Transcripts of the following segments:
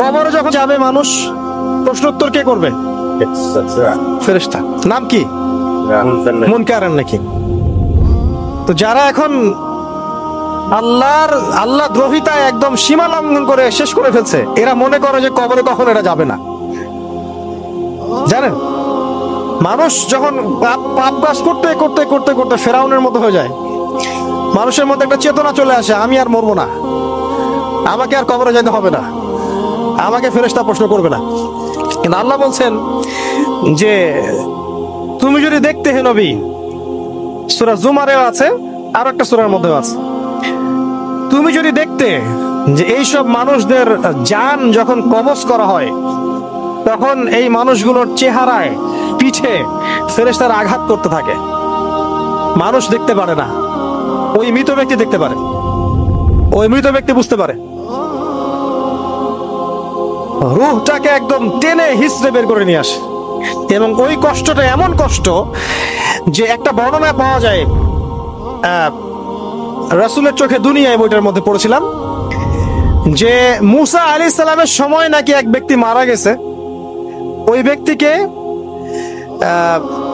কবরে যখন যাবে মানুষ, প্রশ্ন উত্তর কে করবে? ফেরেশতা। নাম কি? মুনকার নাকি? তো যারা এখন আল্লাহ দ্রোহিতায় একদম সীমা লঙ্ঘন করে শেষ করে ফেলছে, এরা মনে করে যে কবরে কখন এরা যাবে না। জানেন, মানুষ যখন পাপ কাজ করতে করতে করতে করতে ফেরাউনের মতো হয়ে যায়, মানুষের মধ্যে একটা চেতনা চলে আসে, আমি আর মরবো না, আমাকে আর কবরে যেতে হবে না, আমাকে ফেরেশতা প্রশ্ন করবে না। কিন্তু আল্লাহ বলছেন যে তুমি যদি দেখতে হে নবী, সূরা জুমারেও আছে, আর একটা সূরার মধ্যেও আছে, তুমি যদি দেখতে যে এইসব মানুষদের জান যখন কবজ করা হয়, তখন এই মানুষগুলোর চেহারায়, পিঠে ফেরেশতারা আঘাত করতে থাকে। মানুষ দেখতে পারে না, ওই মৃত ব্যক্তি দেখতে পারে, ওই মৃত ব্যক্তি বুঝতে পারে। রূহটাকে একদম টেনে হিসড়ে বের করে নিয়ে আসে। এবং ওই কষ্টটা এমন কষ্ট যে একটা বর্ণনায় পাওয়া যায়, রাসূলের চোখে দুনিয়ায়, বইটার মধ্যে পড়েছিলাম, যে মুসা আলাইহিস সালামের সময় নাকি এক ব্যক্তি মারা গেছে। ওই ব্যক্তিকে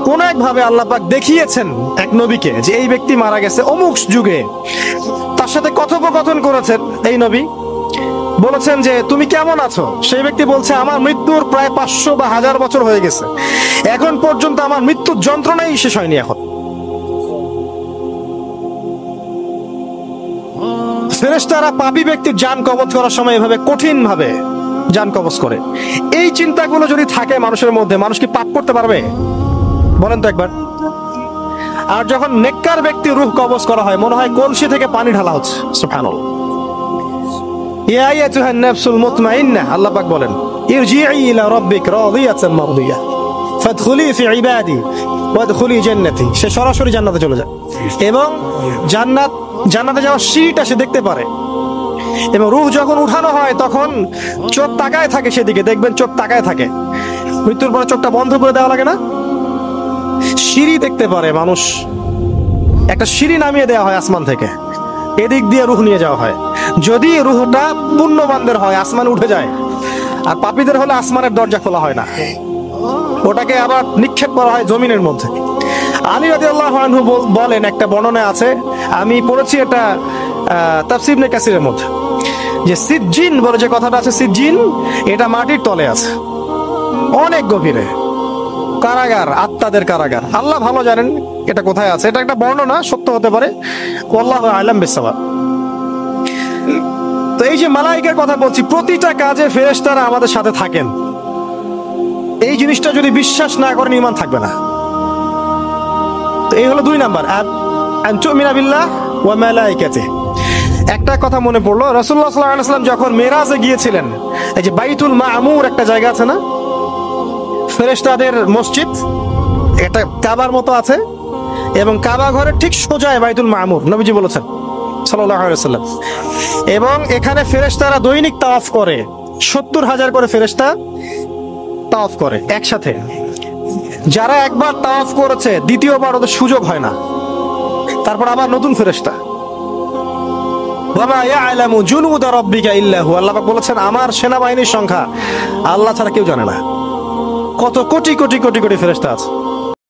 কোন একভাবে আল্লাহ পাক দেখিয়েছেন এক নবীকে যে এই ব্যক্তি মারা গেছে অমুক যুগে। তার সাথে কথোপকথন করেছেন এই নবী, বলেছেন যে তুমি কেমন আছো? সেই ব্যক্তি বলছে আমার মৃত্যুর প্রায় 500 বা 1000 বছর হয়ে গেছে, এখন পর্যন্ত আমার মৃত্যুর যন্ত্রণাই শেষ হয়নি। এখন ফেরেশতারা পাপী ব্যক্তির জান কবজ করার সময় এভাবে কঠিন ভাবে জান কবজ করে। এই চিন্তাগুলো যদি থাকে মানুষের মধ্যে, মানুষ কি পাপ করতে পারবে? বলেন তো একবার। আর যখন নেককার ব্যক্তি রূহ কবজ করা হয়, মনে হয় কলসি থেকে পানি ঢালা হচ্ছে। সুবহানাল্লাহ। ইয়া আইয়াতুহান নাফসুল মুতমাইন্নাহ, আল্লাহ পাক বলেন ইরজিই ইলা রাব্বিক রাদিয়াতান মারদিয়াহ ফাদখুলি ফি ইবাদি ওয়াদখুলি জান্নাতি। সে সরাসরি জান্নাতে চলে যায় এবং জান্নাতে যাওয়ার সিঁড়িটা সে দেখতে পারে। এবং রূহ যখন উঠানো হয় তখন চোখ তাকায় থাকে সেদিকে, দেখবেন চোখ তাকায় থাকে। মৃত্যুর পরে চোখটা বন্ধ করে দেওয়া লাগে না? সিঁড়ি দেখতে পারে মানুষ, একটা সিঁড়ি নামিয়ে দেওয়া হয় আসমান থেকে, এদিক দিয়ে রূহ নিয়ে যাওয়া হয়। যদি রূহটা পুণ্যবানদের হয় আসমান উঠে যায়, আর পাপীদের হলে আসমানের দরজা খোলা হয় না, ওটাকে আবার নিক্ষেপ করা হয় জমিনের মধ্যে। আলী রাদিয়াল্লাহু আনহু বলেন, একটা বর্ণনা আছে, আমি পড়েছি এটা তাফসীর ইবনে কাসিরের মধ্যে, যে সিজ্জিন বলে যে কথাটা আছে, সিজ্জিন এটা মাটির তলে আছে, অনেক গভীরে, কারাগার, আত্মাদের কারাগার। আল্লাহ ভালো জানেন এটা কোথায় আছে। এটা একটা বর্ণনা, সত্য হতে পারে, আল্লাহু আ'লাম বিস-সাওয়াব। তো এই যে মালায়েকার কথা বলছি, প্রতিটা কাজে ফেরেশতারা আমাদের সাথে থাকেন। এই জিনিসটা যদি বিশ্বাস না করেন, ঈমান থাকবে না। তো এই হলো 2 নাম্বার, আন তুমিনা বিল্লাহ ওয়া মালায়েকাতিহি। একটা কথা মনে পড়লো, রাসূলুল্লাহ সাল্লাল্লাহু আলাইহি ওয়াসাল্লাম যখন মেরাজে গিয়েছিলেন, এই যে বাইতুল মামুর একটা জায়গা আছে না, ফেরেশতাদের মসজিদ, এটা কাবার মতো আছে, এবং কাবা ঘরের ঠিক সোজায় বাইতুল মামুর, নবীজি বলেছেন সাল্লাল্লাহু আলাইহি ওয়াসাল্লাম। এবং এখানে ফেরেশতারা দৈনিক তাওয়াফ করে, 70,000 করে ফেরেশতা তাওয়াফ করে একসাথে। যারা একবার তাওয়াফ করেছে, দ্বিতীয়বার ওদের সুযোগ হয় না, তারপর আবার নতুন ফেরেশতা। ওয়ামা ইয়া'লামু জুনুদা রাব্বিকা ইল্লা হু, আল্লাহ পাক বলেছেন আমার সেনাবাহিনীর সংখ্যা আল্লাহ ছাড়া কেউ জানে না। কত কোটি কোটি কোটি কোটি ফেরেশতা আছে।